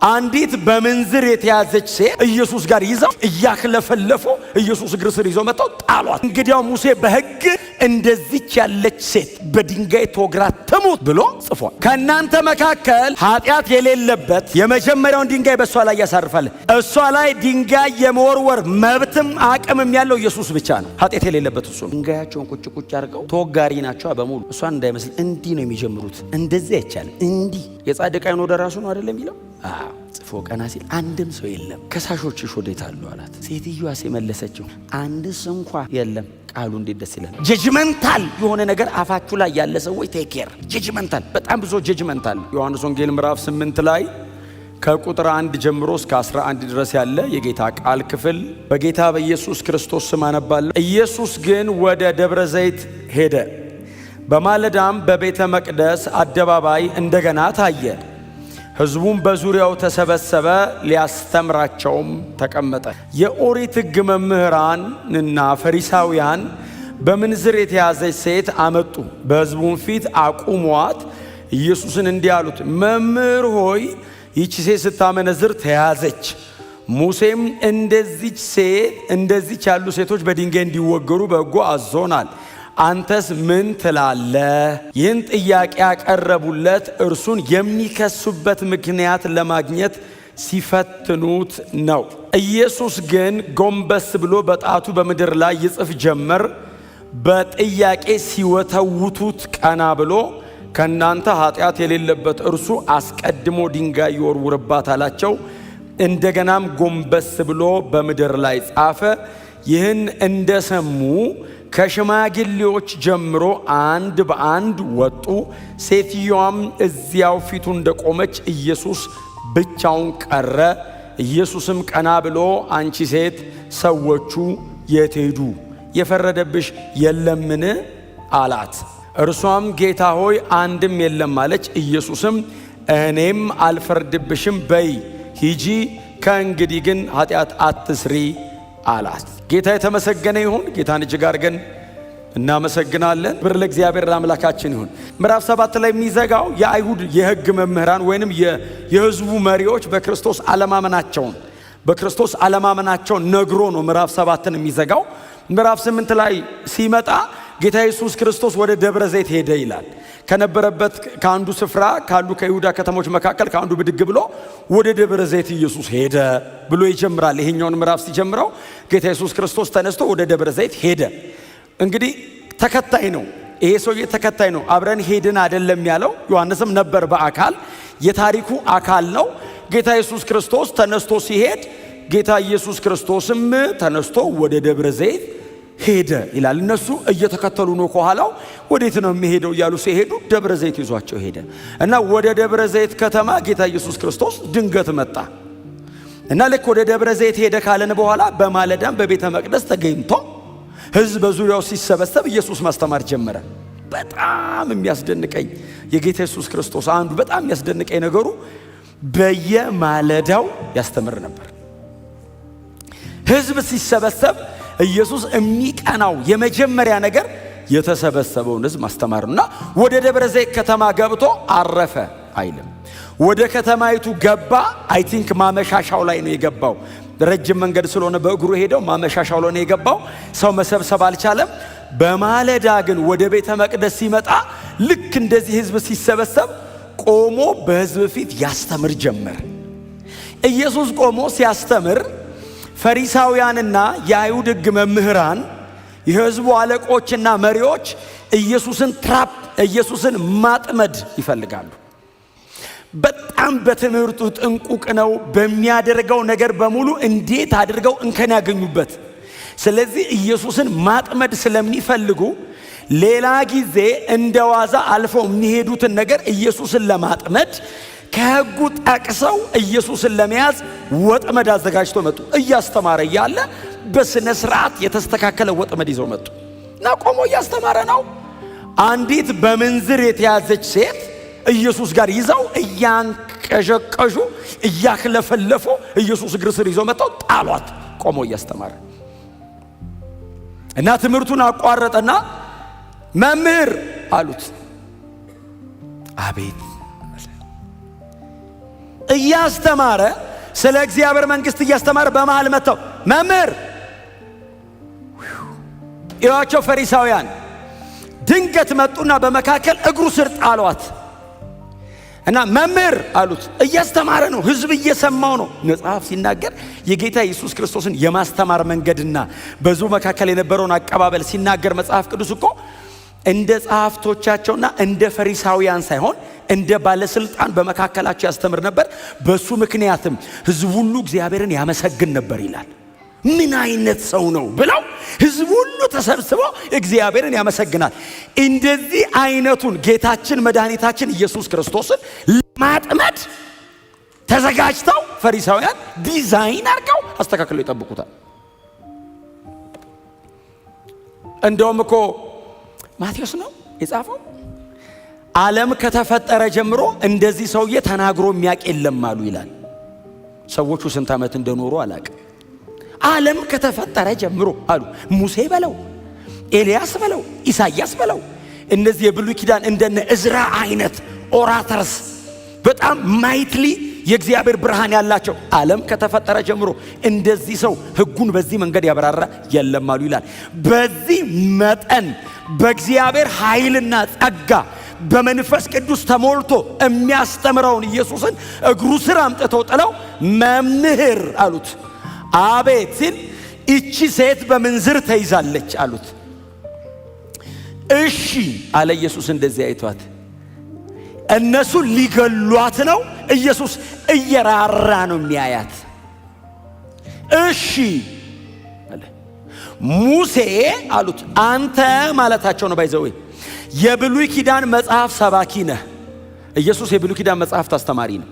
አንዲት በምንዝር የተያዘች ሴት ኢየሱስ ጋር ይዘው እያክለፈለፉ ኢየሱስ እግር ስር ይዘው መጣው ጣሏት። እንግዲያው ሙሴ በሕግ እንደዚች ያለች ሴት በድንጋይ ተወግራ ትሙት ብሎ ጽፏል። ከእናንተ መካከል ኃጢአት የሌለበት የመጀመሪያውን ድንጋይ በእሷ ላይ ያሳርፋል። እሷ ላይ ድንጋይ የመወርወር መብትም አቅምም ያለው ኢየሱስ ብቻ ነው። ኃጢአት የሌለበት እሱ ነው። ድንጋያቸውን ቁጭ ቁጭ አድርገው ተወጋሪ ናቸው በሙሉ። እሷን እንዳይመስል እንዲህ ነው የሚጀምሩት። እንደዚህ አይቻልም። እንዲህ የጻድቅ ዓይን ወደ ራሱ ነው አይደለም የሚለው። ጽፎ ቀና ሲል አንድም ሰው የለም። ከሳሾችሽ ወዴት አሉ አላት። ሴትዮዋ የመለሰችው አንድስ እንኳ የለም። ቃሉ እንዴት ደስ ይላል። ጀጅመንታል የሆነ ነገር አፋችሁ ላይ ያለ ሰዎች ቴክ ኬር። ጀጅመንታል በጣም ብዙ ጀጅመንታል። ዮሐንስ ወንጌል ምዕራፍ 8 ላይ ከቁጥር 1 ጀምሮ እስከ 11 ድረስ ያለ የጌታ ቃል ክፍል በጌታ በኢየሱስ ክርስቶስ ስም አነባለሁ። ኢየሱስ ግን ወደ ደብረ ዘይት ሄደ። በማለዳም በቤተ መቅደስ አደባባይ እንደገና ታየ። ሕዝቡም በዙሪያው ተሰበሰበ፣ ሊያስተምራቸውም ተቀመጠ። የኦሪት ሕግ መምህራንና ፈሪሳውያን በምንዝር የተያዘች ሴት አመጡ። በሕዝቡም ፊት አቁሟት ኢየሱስን እንዲህ አሉት፣ መምህር ሆይ ይህች ሴት ስታመነዝር ተያዘች። ሙሴም እንደዚች ያሉ ሴቶች በድንጋይ እንዲወገሩ በሕጉ አዞናል። አንተስ ምን ትላለህ? ይህን ጥያቄ ያቀረቡለት እርሱን የሚከሱበት ምክንያት ለማግኘት ሲፈትኑት ነው። ኢየሱስ ግን ጎንበስ ብሎ በጣቱ በምድር ላይ ይጽፍ ጀመር። በጥያቄ ሲወተውቱት ቀና ብሎ ከእናንተ ኃጢአት የሌለበት እርሱ አስቀድሞ ድንጋይ ይወርውርባት አላቸው። እንደገናም ጎንበስ ብሎ በምድር ላይ ጻፈ። ይህን እንደሰሙ ከሽማግሌዎች ጀምሮ አንድ በአንድ ወጡ። ሴትዮዋም እዚያው ፊቱ እንደቆመች ኢየሱስ ብቻውን ቀረ። ኢየሱስም ቀና ብሎ አንቺ ሴት ሰዎቹ የት ሄዱ? የፈረደብሽ የለምን? አላት። እርሷም ጌታ ሆይ አንድም የለም አለች። ኢየሱስም እኔም አልፈርድብሽም፣ በይ ሂጂ፣ ከእንግዲህ ግን ኃጢአት አትስሪ አላት። ጌታ የተመሰገነ ይሁን። ጌታን እጅግ አድርገን እናመሰግናለን። ብር ለእግዚአብሔር አምላካችን ይሁን። ምዕራፍ 7 ላይ የሚዘጋው የአይሁድ የሕግ መምህራን ወይንም የሕዝቡ መሪዎች በክርስቶስ አለማመናቸውን ነግሮ ነው ምዕራፍ 7ን የሚዘጋው። ምዕራፍ 8 ላይ ሲመጣ ጌታ ኢየሱስ ክርስቶስ ወደ ደብረ ዘይት ሄደ ይላል። ከነበረበት ከአንዱ ስፍራ ካሉ ከይሁዳ ከተሞች መካከል ከአንዱ ብድግ ብሎ ወደ ደብረ ዘይት ኢየሱስ ሄደ ብሎ ይጀምራል። ይሄኛውን ምዕራፍ ሲጀምረው ጌታ ኢየሱስ ክርስቶስ ተነስቶ ወደ ደብረ ዘይት ሄደ። እንግዲህ ተከታይ ነው፣ ይሄ ሰውዬ ተከታይ ነው። አብረን ሄድን አይደለም ያለው። ዮሐንስም ነበር በአካል የታሪኩ አካል ነው። ጌታ ኢየሱስ ክርስቶስ ተነስቶ ሲሄድ ጌታ ኢየሱስ ክርስቶስም ተነስቶ ወደ ደብረ ዘይት ሄደ ይላል። እነሱ እየተከተሉ ነው ከኋላው። ወዴት ነው የሚሄደው እያሉ ሲሄዱ ደብረ ዘይት ይዟቸው ሄደ እና ወደ ደብረ ዘይት ከተማ ጌታ ኢየሱስ ክርስቶስ ድንገት መጣ እና ልክ ወደ ደብረ ዘይት ሄደ ካለን በኋላ በማለዳም በቤተ መቅደስ ተገኝቶ ሕዝብ በዙሪያው ሲሰበሰብ ኢየሱስ ማስተማር ጀመረ። በጣም የሚያስደንቀኝ የጌታ ኢየሱስ ክርስቶስ አንዱ በጣም የሚያስደንቀኝ ነገሩ በየማለዳው ያስተምር ነበር። ሕዝብ ሲሰበሰብ ኢየሱስ የሚቀናው የመጀመሪያ ነገር የተሰበሰበውን ሕዝብ ማስተማር ነውና ወደ ደብረ ዘይት ከተማ ገብቶ አረፈ አይልም። ወደ ከተማይቱ ገባ። አይ ቲንክ ማመሻሻው ላይ ነው የገባው። ረጅም መንገድ ስለሆነ በእግሩ ሄደው ማመሻሻው ላይ ነው የገባው። ሰው መሰብሰብ አልቻለም። በማለዳ ግን ወደ ቤተ መቅደስ ሲመጣ ልክ እንደዚህ ሕዝብ ሲሰበሰብ ቆሞ በሕዝብ ፊት ያስተምር ጀመር። ኢየሱስ ቆሞ ሲያስተምር ፈሪሳውያንና የአይሁድ ሕግ መምህራን የሕዝቡ አለቆችና መሪዎች ኢየሱስን ማጥመድ ይፈልጋሉ። በጣም በትምህርቱ ጥንቁቅ ነው። በሚያደርገው ነገር በሙሉ እንዴት አድርገው እንከን ያገኙበት። ስለዚህ ኢየሱስን ማጥመድ ስለሚፈልጉ ሌላ ጊዜ እንደዋዛ አልፈው የሚሄዱትን ነገር ኢየሱስን ለማጥመድ ከሕጉ ጠቅሰው ኢየሱስን ለመያዝ ወጥመድ አዘጋጅቶ መጡ። እያስተማረ እያለ በስነ ስርዓት የተስተካከለ ወጥመድ ይዘው መጡ እና ቆሞ እያስተማረ ነው። አንዲት በምንዝር የተያዘች ሴት ኢየሱስ ጋር ይዘው እያንቀዠቀዡ እያክለፈለፉ ኢየሱስ እግር ስር ይዘው መጥተው ጣሏት። ቆሞ እያስተማረ እና ትምህርቱን አቋረጠና መምህር አሉት። አቤት እያስተማረ ስለ እግዚአብሔር መንግስት እያስተማረ በመሃል መጥተው መምህር ይዋቸው ፈሪሳውያን ድንገት መጡና በመካከል እግሩ ስር ጣሏት እና መምህር አሉት። እያስተማረ ነው፣ ህዝብ እየሰማው ነው። መጽሐፍ ሲናገር የጌታ ኢየሱስ ክርስቶስን የማስተማር መንገድና በዙ መካከል የነበረውን አቀባበል ሲናገር መጽሐፍ ቅዱስ እኮ እንደ ጸሐፍቶቻቸውና እንደ ፈሪሳውያን ሳይሆን እንደ ባለስልጣን በመካከላቸው ያስተምር ነበር። በሱ ምክንያትም ህዝብ ሁሉ እግዚአብሔርን ያመሰግን ነበር ይላል። ምን አይነት ሰው ነው ብለው ህዝብ ሁሉ ተሰብስበው እግዚአብሔርን ያመሰግናል። እንደዚህ አይነቱን ጌታችን መድኃኒታችን ኢየሱስ ክርስቶስን ለማጥመድ ተዘጋጅተው ፈሪሳውያን ዲዛይን አድርገው አስተካክለው ይጠብቁታል። እንደውም እኮ ማቴዎስ ነው የጻፈው ዓለም ከተፈጠረ ጀምሮ እንደዚህ ሰውዬ ተናግሮ የሚያውቅ የለም አሉ ይላል። ሰዎቹ ስንት ዓመት እንደኖሩ አላውቅም። ዓለም ከተፈጠረ ጀምሮ አሉ ሙሴ በለው ኤልያስ በለው ኢሳያስ በለው እነዚህ የብሉይ ኪዳን እንደነ እዝራ አይነት ኦራተርስ በጣም ማይትሊ የእግዚአብሔር ብርሃን ያላቸው ዓለም ከተፈጠረ ጀምሮ እንደዚህ ሰው ሕጉን በዚህ መንገድ ያበራራ የለም አሉ ይላል። በዚህ መጠን በእግዚአብሔር ኃይልና ጸጋ በመንፈስ ቅዱስ ተሞልቶ የሚያስተምረውን ኢየሱስን እግሩ ስር አምጥተው ጥለው መምህር አሉት። አቤት ሲል እቺ ሴት በምንዝር ተይዛለች አሉት። እሺ አለ ኢየሱስ። እንደዚህ አይቷት እነሱ ሊገሏት ነው። ኢየሱስ እየራራ ነው የሚያያት። እሺ አለ። ሙሴ አሉት። አንተ ማለታቸው ነው ባይዘው የብሉይ ኪዳን መጽሐፍ ሰባኪ ነህ። ኢየሱስ የብሉይ ኪዳን መጽሐፍት አስተማሪ ነው።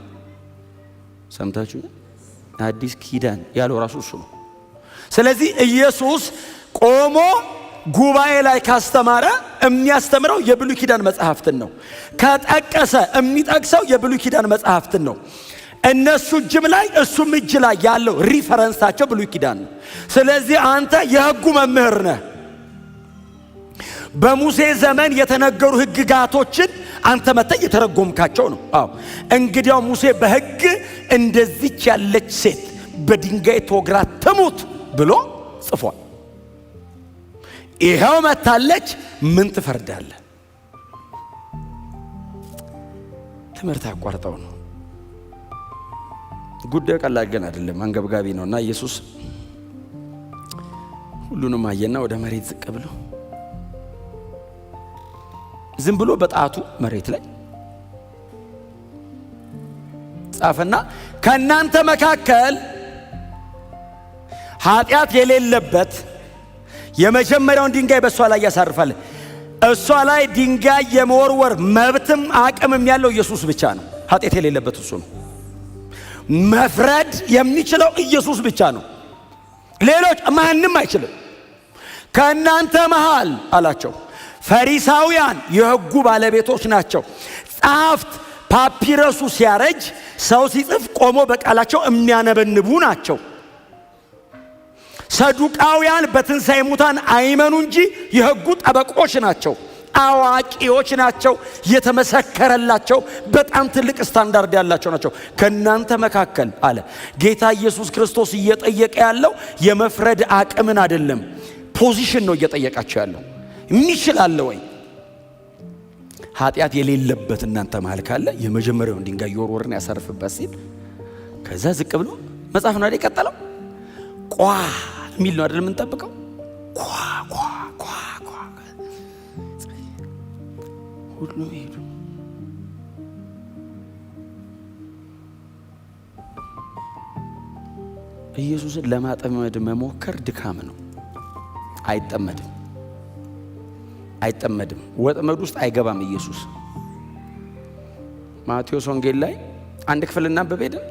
ሰምታችሁ አዲስ ኪዳን ያለው ራሱ እሱ ነው። ስለዚህ ኢየሱስ ቆሞ ጉባኤ ላይ ካስተማረ የሚያስተምረው የብሉይ ኪዳን መጽሐፍትን ነው። ከጠቀሰ የሚጠቅሰው የብሉይ ኪዳን መጽሐፍትን ነው። እነሱ እጅም ላይ እሱም እጅ ላይ ያለው ሪፈረንሳቸው ብሉይ ኪዳን ነው። ስለዚህ አንተ የሕጉ መምህር ነህ። በሙሴ ዘመን የተነገሩ ሕግጋቶችን አንተ መጥተህ የተረጎምካቸው ነው። አዎ እንግዲያው ሙሴ በሕግ እንደዚች ያለች ሴት በድንጋይ ተወግራ ትሙት ብሎ ጽፏል። ይሄው መታለች፣ ምን ትፈርዳለህ? ትምህርት አቋርጠው ነው። ጉዳዩ ቀላል ግን አይደለም፣ አንገብጋቢ ነውና ኢየሱስ ሁሉንም አየና ወደ መሬት ዝቅ ብሎ ዝም ብሎ በጣቱ መሬት ላይ ጻፈና ከናንተ መካከል ኃጢአት የሌለበት የመጀመሪያውን ድንጋይ በእሷ ላይ ያሳርፋል። እሷ ላይ ድንጋይ የመወርወር መብትም አቅምም ያለው ኢየሱስ ብቻ ነው። ኃጢአት የሌለበት እሱ ነው። መፍረድ የሚችለው ኢየሱስ ብቻ ነው። ሌሎች ማንም አይችልም። ከናንተ መሃል አላቸው ፈሪሳውያን የሕጉ ባለቤቶች ናቸው። ጸሐፍት ፓፒረሱ ሲያረጅ ሰው ሲጽፍ ቆሞ በቃላቸው የሚያነበንቡ ናቸው። ሰዱቃውያን በትንሣኤ ሙታን አይመኑ እንጂ የሕጉ ጠበቆች ናቸው፣ አዋቂዎች ናቸው፣ የተመሰከረላቸው በጣም ትልቅ ስታንዳርድ ያላቸው ናቸው። ከናንተ መካከል አለ ጌታ ኢየሱስ ክርስቶስ እየጠየቀ ያለው የመፍረድ አቅምን አይደለም፣ ፖዚሽን ነው እየጠየቃቸው ያለው። የሚችል አለ ወይ? ኃጢአት የሌለበት እናንተ መሃል ካለ የመጀመሪያውን ድንጋይ ይወርወርን ያሳርፍበት ሲል ከዛ ዝቅ ብሎ መጽሐፍ ነው አይደል የቀጠለው? ቋ የሚል ነው አይደል የምንጠብቀው? ቋ ቋ ቋ ቋ ሁሉ ሄዱ። ኢየሱስን ለማጠመድ መሞከር ድካም ነው። አይጠመድም። ወጥመድ ውስጥ አይገባም ኢየሱስ። ማቴዎስ ወንጌል ላይ አንድ ክፍል እናንብብ ሄደን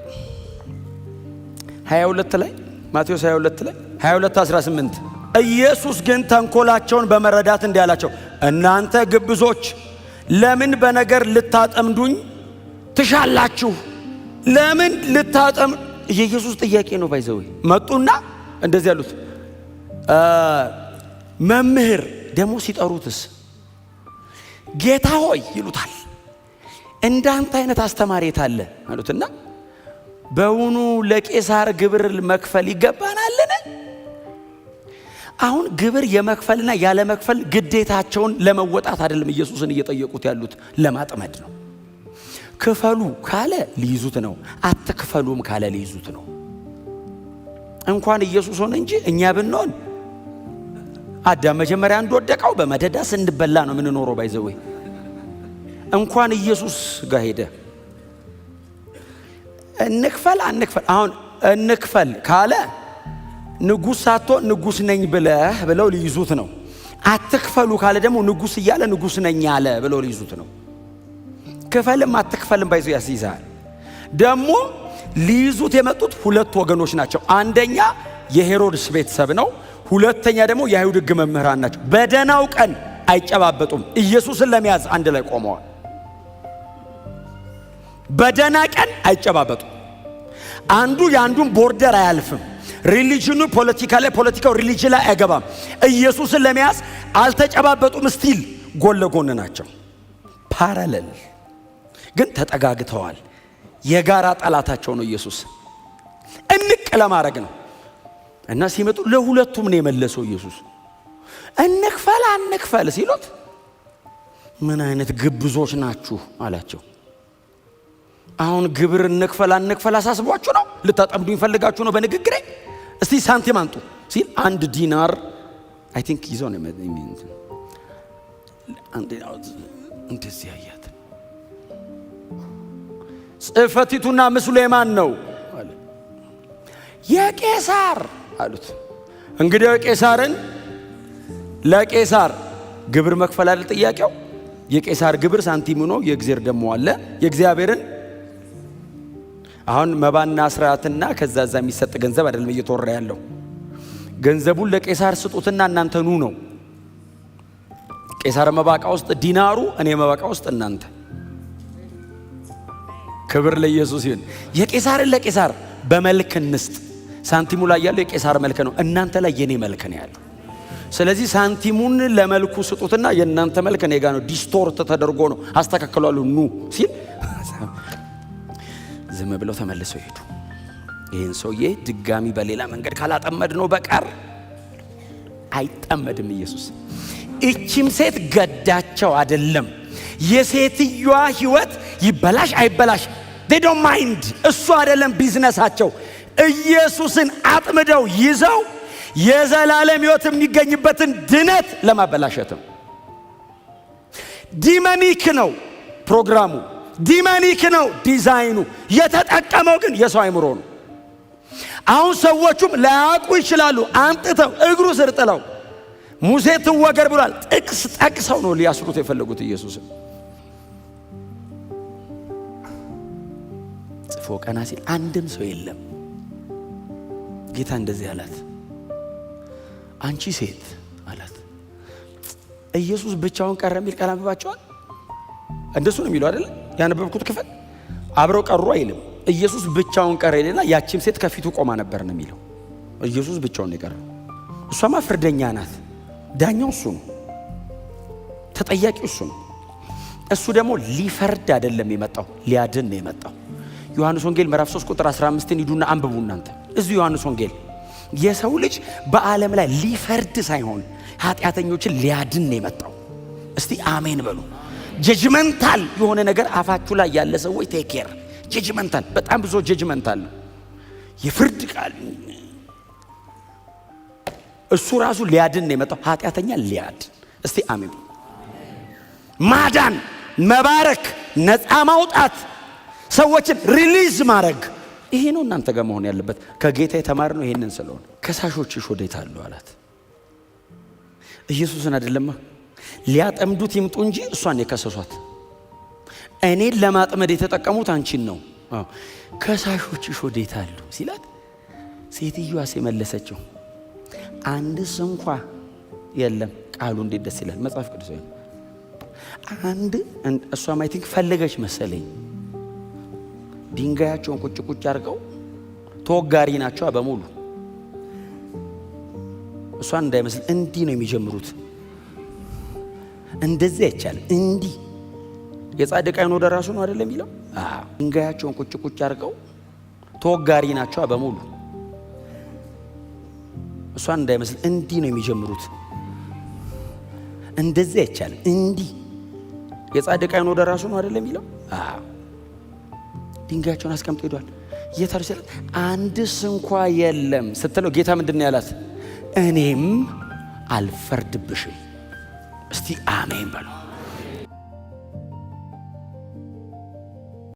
22 ላይ ማቴዎስ 22 ላይ 22:18 ኢየሱስ ግን ተንኮላቸውን በመረዳት እንዲህ አላቸው፣ እናንተ ግብዞች ለምን በነገር ልታጠምዱኝ ትሻላችሁ? ለምን ልታጠም የኢየሱስ ጥያቄ ነው። ባይዘው መጡና እንደዚህ ያሉት መምህር ደሞ ሲጠሩትስ ጌታ ሆይ ይሉታል። እንዳንተ አይነት አስተማሪ የታለ አሉትና በውኑ ለቄሳር ግብር መክፈል ይገባናልን? አሁን ግብር የመክፈልና ያለ መክፈል ግዴታቸውን ለመወጣት አይደለም ኢየሱስን እየጠየቁት ያሉት፣ ለማጥመድ ነው። ክፈሉ ካለ ሊይዙት ነው፣ አትክፈሉም ካለ ሊይዙት ነው። እንኳን ኢየሱስ ሆነ እንጂ እኛ ብንሆን አዳም መጀመሪያ እንደወደቀው በመደዳ ስንበላ ነው ምን ኖሮ ባይዘው። እንኳን ኢየሱስ ጋር ሄደ። እንክፈል አንክፈል፣ አሁን እንክፈል ካለ ንጉስ ሳቶ ንጉስ ነኝ ብለው ሊይዙት ነው። አትክፈሉ ካለ ደግሞ ንጉስ እያለ ንጉስ ነኝ አለ ብለው ሊይዙት ነው። ክፈልም አትክፈልም ባይዘው ያስይዛል። ደግሞ ሊይዙት የመጡት ሁለት ወገኖች ናቸው። አንደኛ የሄሮድስ ቤተሰብ ነው፣ ሁለተኛ ደግሞ የአይሁድ ሕግ መምህራን ናቸው። በደናው ቀን አይጨባበጡም። ኢየሱስን ለመያዝ አንድ ላይ ቆመዋል። በደና ቀን አይጨባበጡም። አንዱ የአንዱን ቦርደር አያልፍም። ሪሊጅኑ ፖለቲካ ላይ፣ ፖለቲካው ሪሊጅን ላይ አይገባም። ኢየሱስን ለመያዝ አልተጨባበጡም። ስቲል ጎን ለጎን ናቸው። ፓራሌል ግን ተጠጋግተዋል። የጋራ ጠላታቸው ነው ኢየሱስ። እንቅ ለማድረግ ነው እና ሲመጡ ለሁለቱም ነው የመለሰው ኢየሱስ። እንክፈል አንክፈል ሲሉት ምን አይነት ግብዞች ናችሁ አላቸው። አሁን ግብር እንክፈል አንክፈል አሳስቧችሁ ነው? ልታጠምዱ ይፈልጋችሁ ነው በንግግሬ? እስቲ ሳንቲም አንጡ ሲል 1 ዲናር አይ ቲንክ ይዞ ነው እንደዚህ ያያት። ጽሕፈቲቱና ምስሉ የማን ነው አለ። የቄሳር አሉት። እንግዲህ ቄሳርን ለቄሳር ግብር መክፈል አይደል ጥያቄው? የቄሳር ግብር ሳንቲሙ ነው፣ የእግዚአብሔር ደሞ አለ። የእግዚአብሔርን አሁን መባና ስርዓትና ከዛዛ የሚሰጥ ገንዘብ አይደለም እየተወራ ያለው። ገንዘቡን ለቄሳር ስጡትና እናንተ ኑ ነው። ቄሳር መባቃ ውስጥ ዲናሩ፣ እኔ መባቃ ውስጥ እናንተ። ክብር ለኢየሱስ ይሁን። የቄሳርን ለቄሳር በመልክ እንስጥ። ሳንቲሙ ላይ ያለው የቄሳር መልክ ነው፣ እናንተ ላይ የኔ መልክ ነው ያለው። ስለዚህ ሳንቲሙን ለመልኩ ስጡትና የእናንተ መልክ እኔ ጋር ነው፣ ዲስቶርት ተደርጎ ነው አስተካክሏሉ ኑ ሲል ዝም ብለው ተመልሰው ሄዱ። ይህን ሰውዬ ድጋሚ በሌላ መንገድ ካላጠመድ ነው በቀር አይጠመድም ኢየሱስ። እቺም ሴት ገዳቸው አይደለም። የሴትዮዋ ህይወት ይበላሽ አይበላሽ they don't mind። እሱ አይደለም ቢዝነሳቸው። ኢየሱስን አጥምደው ይዘው የዘላለም ህይወት የሚገኝበትን ድነት ለማበላሸትም ዲመኒክ ነው ፕሮግራሙ፣ ዲመኒክ ነው ዲዛይኑ። የተጠቀመው ግን የሰው አይምሮ ነው። አሁን ሰዎቹም ላያውቁ ይችላሉ። አንጥተው እግሩ ስር ጥለው ሙሴ ትወገር ብሏል ጥቅስ ጠቅሰው ነው ሊያስሩት የፈለጉት ኢየሱስን። ጽፎ ቀና ሲል አንድም ሰው የለም። ጌታ እንደዚህ አላት፣ አንቺ ሴት አላት። ኢየሱስ ብቻውን ቀረ የሚል ቃል አንብባቸዋል። እንደሱ ነው የሚለው አይደል? ያነበብኩት ክፍል አብረው ቀሩ አይልም። ኢየሱስ ብቻውን ቀረ ይልና ያቺም ሴት ከፊቱ ቆማ ነበር ነው የሚለው። ኢየሱስ ብቻውን ነው የቀረው። እሷማ ፍርደኛ ናት። ዳኛው እሱ ነው፣ ተጠያቂው እሱ ነው። እሱ ደግሞ ሊፈርድ አይደለም የመጣው፣ ሊያድን ነው የመጣው። ዮሐንስ ወንጌል ምዕራፍ 3 ቁጥር 15ን ሂዱና አንብቡ እናንተ። እዚህ ዮሐንስ ወንጌል የሰው ልጅ በዓለም ላይ ሊፈርድ ሳይሆን ኃጢአተኞችን ሊያድን ነው የመጣው። እስቲ አሜን በሉ። ጀጅመንታል የሆነ ነገር አፋችሁ ላይ ያለ ሰዎች ቴክ ኬር። ጀጅመንታል፣ በጣም ብዙ ጀጅመንታል፣ የፍርድ ቃል። እሱ ራሱ ሊያድን ነው የመጣው፣ ኃጢአተኛ ሊያድን። እስቲ አሜን። ማዳን፣ መባረክ፣ ነፃ ማውጣት፣ ሰዎችን ሪሊዝ ማድረግ፣ ይሄ ነው እናንተ ጋር መሆን ያለበት። ከጌታ የተማርነው ይሄንን ስለሆነ ከሳሾችሽ ወዴት አሉ አላት። ኢየሱስን አይደለም ሊያጠምዱት ይምጡ እንጂ እሷን የከሰሷት። እኔን ለማጥመድ የተጠቀሙት አንቺን ነው። ከሳሾችሽ ወዴት አሉ ሲላት ሴትዮዋስ የመለሰችው አንድስ እንኳ የለም። ቃሉ እንዴት ደስ ይላል! መጽሐፍ ቅዱስ ወይ አንድ እሷም አይ ቲንክ ፈለገች መሰለኝ። ድንጋያቸውን ቁጭ ቁጭ አድርገው ተወጋሪ ናቸው በሙሉ። እሷን እንዳይመስል እንዲህ ነው የሚጀምሩት። እንደዚህ አይቻልም። እንዲህ የጻድቅ አይን ወደ ራሱ ነው አይደለም የሚለው። ድንጋያቸውን ቁጭ ቁጭ አድርገው ተወጋሪ ናቸው በሙሉ። እሷን እንዳይመስል እንዲህ ነው የሚጀምሩት። እንደዚህ አይቻልም። እንዲህ የጻድቅ ዓይን ወደ ራሱ ነው አይደለም የሚለው? ድንጋያቸውን አስቀምጦ ሄዷል። የታርሰ አንድስ እንኳ የለም ስትለው ጌታ ምንድን ነው ያላት? እኔም አልፈርድብሽም። እስቲ አሜን በሉ።